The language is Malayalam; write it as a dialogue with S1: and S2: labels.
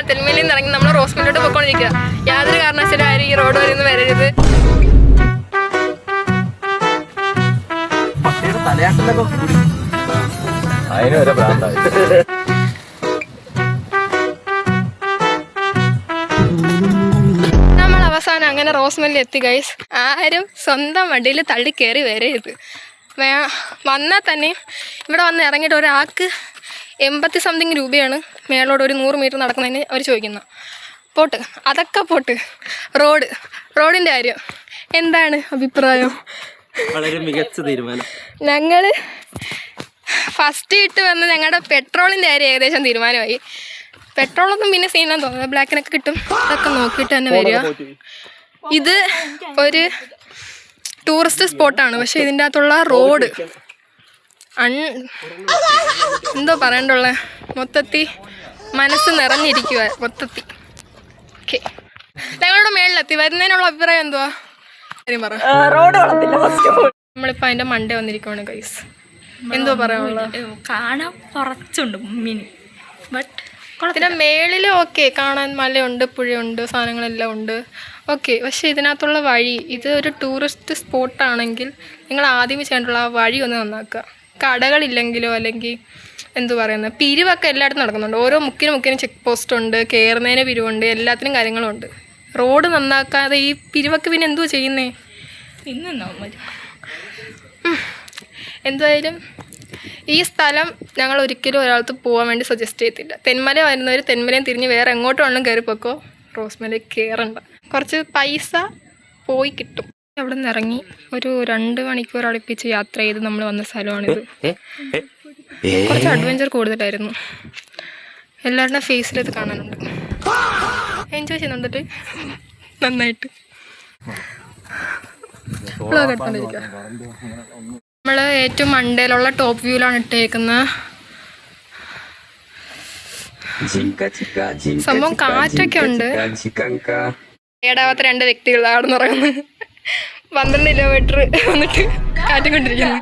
S1: തെന്മലയിൽ നിന്ന് ഇറങ്ങി നമ്മൾ റോസ്മിലോട്ട് പോയിക്കൊണ്ടിരിക്കുക. യാതൊരു കാരണവശാലും ആരും ഈ റോഡ് വരെ ഒന്നും വരരുത്. നമ്മൾ അവസാനം അങ്ങനെ റോസ്മില്ലിൽ എത്തി ഗൈസ്. ആരും സ്വന്തം വണ്ടിയിൽ തള്ളി കയറി വരരുത്. വന്നാൽ തന്നെ ഇവിടെ വന്ന് ഇറങ്ങിയിട്ട് ഒരാൾക്ക് 80 സംതിങ് രൂപയാണ് മേളോട് ഒരു 100 മീറ്റർ നടക്കുന്നതിന് അവർ ചോദിക്കുന്നത്. പോട്ട്, അതൊക്കെ പോട്ട്. റോഡിൻ്റെ കാര്യം എന്താണ് അഭിപ്രായം?
S2: വളരെ മികച്ച തീരുമാനം.
S1: ഞങ്ങൾ ഫസ്റ്റ് ഇട്ട് വന്ന് ഞങ്ങളുടെ പെട്രോളിൻ്റെ കാര്യം ഏകദേശം തീരുമാനമായി. പെട്രോളൊന്നും പിന്നെ സീനാന്ന് തോന്നുന്നത്, ബ്ലാക്കിനൊക്കെ കിട്ടും. അതൊക്കെ നോക്കിയിട്ട് തന്നെ വരിക. ഇത് ഒരു ടൂറിസ്റ്റ് സ്പോട്ടാണ്, പക്ഷെ ഇതിൻ്റെ അകത്തുള്ള റോഡ് എന്തോ പറയണ്ടുള്ള മൊത്തത്തിൽ മനസ്സ് നിറഞ്ഞിരിക്കുക മൊത്തത്തിൽ. ഓക്കെ, ഞങ്ങളുടെ മേളിലെത്തി. വരുന്നതിനുള്ള അഭിപ്രായം എന്തുവാ? നമ്മളിപ്പോൾ അതിൻ്റെ മണ്ടേ വന്നിരിക്കുവാണ് ഗൈസ്. എന്തോ പറയാനുള്ളത്?
S3: കാണാൻ കുറച്ചുണ്ട് മിനി, ബട്ട്
S1: ഇതിൻ്റെ മേളിൽ ഓക്കെ, കാണാൻ മലയുണ്ട്, പുഴയുണ്ട്, സാധനങ്ങളെല്ലാം ഉണ്ട്, ഓക്കെ. പക്ഷേ ഇതിനകത്തുള്ള വഴി, ഇത് ഒരു ടൂറിസ്റ്റ് സ്പോട്ടാണെങ്കിൽ നിങ്ങൾ ആദ്യമേ ചെയ്യേണ്ടുള്ള ആ വഴി ഒന്ന് നന്നാക്കുക. കടകളില്ലെങ്കിലോ അല്ലെങ്കിൽ എന്തു പറയുന്നത്, പിരിവൊക്കെ എല്ലായിടത്തും നടക്കുന്നുണ്ട്. ഓരോ മുക്കിനും ചെക്ക് പോസ്റ്റ് ഉണ്ട്, കയറുന്നതിന് പിരിവുണ്ട്, എല്ലാത്തിനും കാര്യങ്ങളുണ്ട്. റോഡ് നന്നാക്കാതെ ഈ പിരിവൊക്കെ പിന്നെ എന്തുവാ ചെയ്യുന്നേ?
S3: പിന്നെ
S1: എന്തായാലും ഈ സ്ഥലം ഞങ്ങൾ ഒരിക്കലും ഒരാൾക്ക് പോകാൻ വേണ്ടി സജസ്റ്റ് ചെയ്യത്തില്ല. തെന്മല വരുന്നവർ തെന്മലയും തിരിഞ്ഞ് വേറെ എങ്ങോട്ട് വേണമെങ്കിലും കയറിപ്പോക്കോ, റോസ്മലയിൽ കയറണ്ട. കുറച്ച് പൈസ പോയി കിട്ടും. അവിടെ നിന്ന് ഇറങ്ങി ഒരു 2 മണിക്കൂർ അടുപ്പിച്ച് യാത്ര ചെയ്ത് നമ്മൾ വന്ന സ്ഥലമാണിത്. കുറച്ച് അഡ്വഞ്ചർ കൂടുതലായിരുന്നു. എല്ലാവരുടെ ഫേസിലത് കാണാനുണ്ട്. എൻജോയ് ചെയ്യുന്നുണ്ടിട്ട് നന്നായിട്ട് നമ്മൾ ഏറ്റവും മണ്ടയിലുള്ള ടോപ്പ് വ്യൂവിലാണ് ഇട്ടേക്കുന്നത്. സംഭവം കാറ്റൊക്കെ ഉണ്ട്. ഏടാവാത്ത 2 വ്യക്തികൾ അവിടെ നിന്ന് ഇറങ്ങുന്നു. 12 കിലോമീറ്റർ വന്നിട്ട് കാറ്റും കൊണ്ടിരിക്കുന്നു.